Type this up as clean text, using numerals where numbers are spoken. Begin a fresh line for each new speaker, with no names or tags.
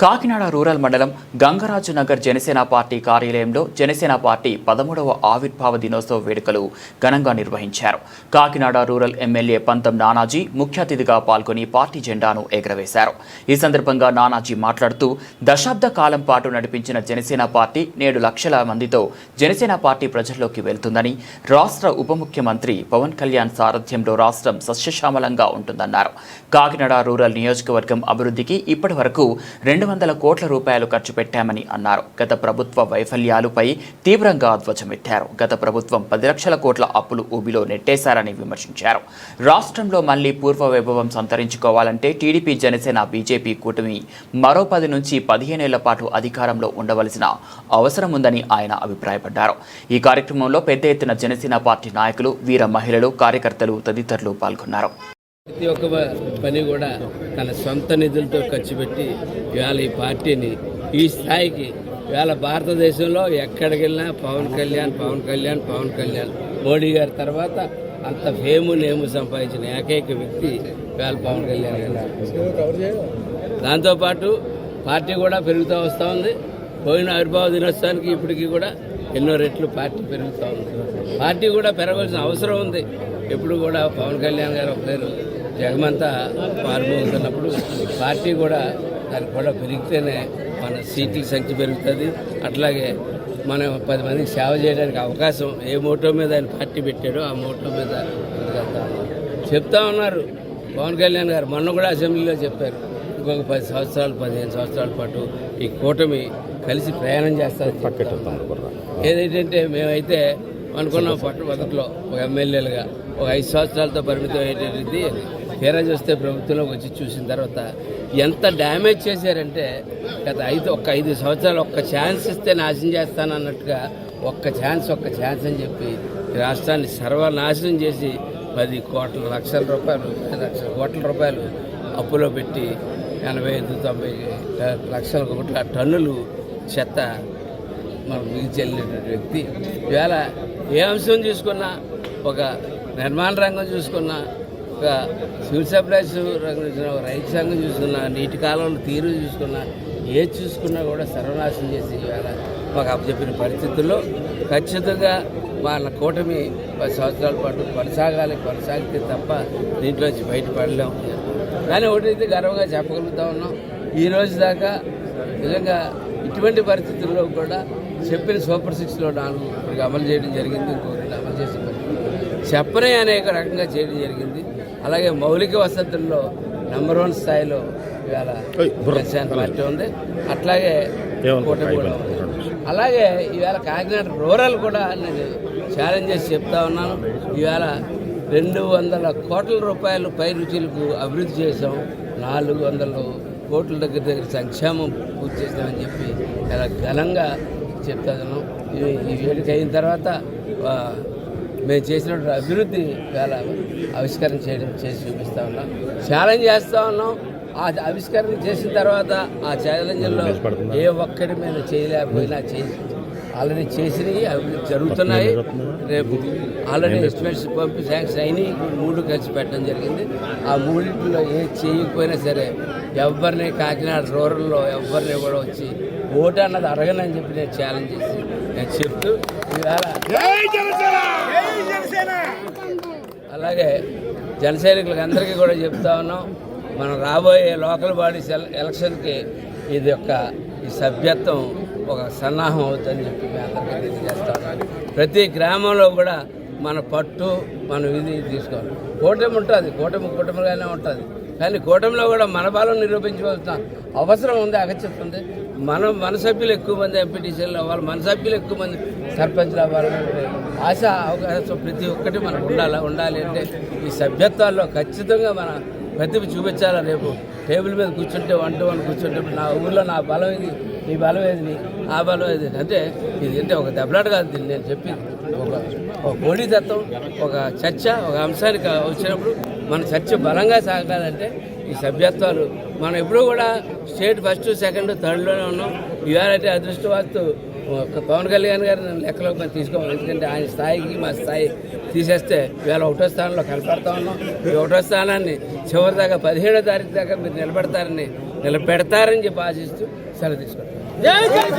Kakinada rural మండలం Gangaraju Nagar Janasena party కార్యాలయంలో Janasena party 13వ ఆవిర్భావ దినోత్సవ వేడుకలు ఘనంగా నిర్వహించారు. కాకినాడ రూరల్ ఎమ్మెల్యే పంతం నానాజీ ముఖ్య అతిథిగా పాల్గొని పార్టీ జెండాను ఎగురవేశారు. ఈ సందర్భంగా నానాజీ మాట్లాడుతూ దశాబ్ద కాలం పాటు నడిపించిన జనసేన పార్టీ నేడు లక్షల మందితో జనసేన పార్టీ ప్రజల్లోకి వెళ్తుందని, రాష్ట్ర ఉప ముఖ్యమంత్రి పవన్ కళ్యాణ్ సారథ్యంలో రాష్ట్రం సస్యశ్యామలంగా ఉంటుందన్నారు. కాకినాడ రూరల్ నియోజకవర్గం అభివృద్ధికి ఇప్పటి వరకు 200 కోట్ల రూపాయలు ఖర్చు పెట్టామని అన్నారు. గత ప్రభుత్వ వైఫల్యాలపై తీవ్రంగా ధ్వజమెత్తారు. గత ప్రభుత్వం 10 లక్షల కోట్ల అప్పులు ఊబిలో నెట్టేశారని విమర్శించారు. రాష్ట్రంలో మళ్లీ పూర్వ వైభవం సంతరించుకోవాలంటే టీడీపీ, జనసేన, బీజేపీ కూటమి మరో 10 నుంచి 15 ఏళ్ల పాటు అధికారంలో ఉండవలసిన అవసరం ఉందని ఆయన అభిప్రాయపడ్డారు. ఈ కార్యక్రమంలో పెద్ద ఎత్తున జనసేన పార్టీ నాయకులు, వీర మహిళలు, కార్యకర్తలు తదితరులు పాల్గొన్నారు.
ప్రతి ఒక్క పని కూడా తన సొంత నిధులతో ఖర్చు పెట్టి ఇవాళ ఈ పార్టీని ఈ స్థాయికి ఇవాళ భారతదేశంలో ఎక్కడికి వెళ్ళినా పవన్ కళ్యాణ్ మోడీ గారి తర్వాత అంత ఫేము నేము సంపాదించిన ఏకైక వ్యక్తి ఇవాళ పవన్ కళ్యాణ్ గారు. దాంతోపాటు పార్టీ కూడా పెరుగుతూ వస్తూ ఉంది. పోయిన ఆవిర్భావ దినోత్సవానికి ఇప్పటికీ కూడా ఎన్నో రెట్లు పార్టీ పెరుగుతూ ఉంది. పార్టీ కూడా పెరగాల్సిన అవసరం ఉంది. ఎప్పుడు కూడా పవన్ కళ్యాణ్ గారు ఒకరు జగమంతా పాల్గొతున్నప్పుడు పార్టీ కూడా దానికి కూడా పెరిగితేనే మన సీట్ల సంఖ్య పెరుగుతుంది. అట్లాగే మనం 10 మందికి సేవ చేయడానికి అవకాశం ఏ మోటో మీద ఆయన పార్టీ పెట్టాడో ఆ మోటో మీద చెప్తా ఉన్నారు. పవన్ కళ్యాణ్ గారు మొన్న కూడా అసెంబ్లీలో చెప్పారు, ఇంకొక 10 సంవత్సరాలు 15 సంవత్సరాల పాటు ఈ కూటమి కలిసి ప్రయాణం చేస్తారు. ఏదైతే మేమైతే అనుకున్నాం మొదట్లో ఒక ఎమ్మెల్యేలుగా ఒక 5 సంవత్సరాలతో పరిమితం అయ్యేటది. తీరా చూస్తే ప్రభుత్వంలోకి వచ్చి చూసిన తర్వాత ఎంత డ్యామేజ్ చేశారంటే గత 5 సంవత్సరాలు ఒక్క ఛాన్స్ ఇస్తే నాశనం చేస్తానన్నట్టుగా ఒక్క ఛాన్స్ అని చెప్పి రాష్ట్రాన్ని సర్వనాశనం చేసి 10 లక్షల కోట్ల రూపాయలు అప్పులో పెట్టి 85-90 లక్షల కోట్ల టన్నులు చెత్త మనకు మిగిల్చెళ్ళినటువంటి వ్యక్తి. ఇవాళ ఏ అంశం చూసుకున్నా, ఒక నిర్మాణ రంగం చూసుకున్నా, ఒక సివిల్ సప్లైస్ రంగం చూసుకున్నా, ఒక రైతు సంఘం చూసుకున్నా, నీటి కాలంలో తీరు చూసుకున్నా, ఏది చూసుకున్నా కూడా సర్వనాశనం చేసి ఇవాళ మాకు అప్పచెప్పిన పరిస్థితుల్లో ఖచ్చితంగా వాళ్ళ కూటమి 10 సంవత్సరాల పాటు కొనసాగితే తప్ప దీంట్లోంచి బయటపడలేము. కానీ ఒకటైతే గర్వంగా చెప్పగలుగుతా ఉన్నాం, ఈ రోజు దాకా నిజంగా ఇటువంటి పరిస్థితుల్లో కూడా చెప్పిన సూపర్ 6లో 4 ఇప్పటికి అమలు చేయడం జరిగింది. ఇంకొకటి అమలు చేసి చెప్పనే అనేక రకంగా చేయడం జరిగింది. అలాగే మౌలిక వసతుల్లో నెంబర్ 1 స్థాయిలో ఇవాళ జనసేన పార్టీ ఉంది. అట్లాగే కూటమి కూడా ఉంది. అలాగే ఇవాళ కాకినాడ రూరల్ కూడా నేను ఛాలెంజ్ చేసి చెప్తా ఉన్నాను. ఇవాళ 200 కోట్ల రూపాయలు పై రుచులకు అభివృద్ధి చేసాం. 400 కోట్ల దగ్గర సంక్షేమం పూర్తి చేస్తామని చెప్పి చాలా ఘనంగా చెప్తాను. ఈ వేదిక అయిన తర్వాత మేము చేసినటువంటి అభివృద్ధి చాలా ఆవిష్కరణ చేసి చూపిస్తూ ఉన్నాం. ఛాలెంజ్ చేస్తూ ఉన్నాం. ఆ ఆవిష్కరణ చేసిన తర్వాత ఆ ఛాలెంజ్లో ఏ ఒక్కటి మీద చేయలేకపోయినా ఆల్రెడీ చేసినవి అభివృద్ధి జరుగుతున్నాయి. రేపు ఆల్రెడీ ఎస్టిమేట్స్ పంపి శాంక్షన్ అయినాయి. 3 కలిసి పెట్టడం జరిగింది. ఆ 3లో ఏ చేయకపోయినా సరే ఎవరిని కాకినాడ రూరల్లో ఎవరిని కూడా వచ్చి ఓటు అన్నది అడగనని చెప్పి నేను ఛాలెంజ్ చేసి నేను చెప్తూ అలాగే జన సైనికులకు అందరికీ కూడా చెప్తా ఉన్నాం, మనం రాబోయే లోకల్ బాడీస్ ఎలక్షన్కి ఇది ఈ సభ్యత్వం ఒక సన్నాహం అవుతుందని చెప్పి మేము అందరికీ తెలియజేస్తా ఉన్నాం. ప్రతి గ్రామంలో కూడా మన పట్టు మన విధి తీసుకోవాలి. కూటమి ఉంటుంది, కూటమిగానే ఉంటుంది. కానీ కూటమిలో కూడా మన బలం నిరూపించవలసిన అవసరం ఉంది, అగత్యం ఉంది. మన సభ్యులు ఎక్కువ మంది ఎంపీటీసీలు అవ్వాలి, మన సభ్యులు ఎక్కువ మంది సర్పంచ్లు అవ్వాలని ఆశ, అవకాశం ప్రతి ఒక్కటి మనకు ఉండాలి అంటే ఈ సభ్యత్వాల్లో ఖచ్చితంగా మన ప్రతిభ చూపించాలి. రేపు టేబుల్ మీద కూర్చుంటే 1-to-1 కూర్చుంటే నా ఊళ్ళో నా బలం ఇది, నీ బలం ఏది, ఆ బలం ఏది అంటే ఇది అంటే ఒక దెబ్బలాట కాదు. దీన్ని నేను చెప్పింది ఒక పోటీతత్వం, ఒక చర్చ, ఒక అంశానికి వచ్చినప్పుడు మన చర్చ బలంగా సాగాలంటే ఈ సభ్యత్వాలు మనం ఎప్పుడూ కూడా స్టేట్ 1st, 2nd, 3rd ఉన్నాం. ఇవాళ అదృష్టవాస్తు పవన్ కళ్యాణ్ గారు లెక్కలోకి మనం తీసుకోవాలి. ఎందుకంటే ఆయన స్థాయికి మా స్థాయి తీసేస్తే ఇవాళ 1వ స్థానంలో కనపడతా ఉన్నాం. ఈ 1వ స్థానాన్ని చివరి దాకా 17వ తారీఖు దాకా మీరు నిలబడతారని నిలబెడతారని చెప్పి ఆశిస్తూ సెలవు తీసుకుంటాం.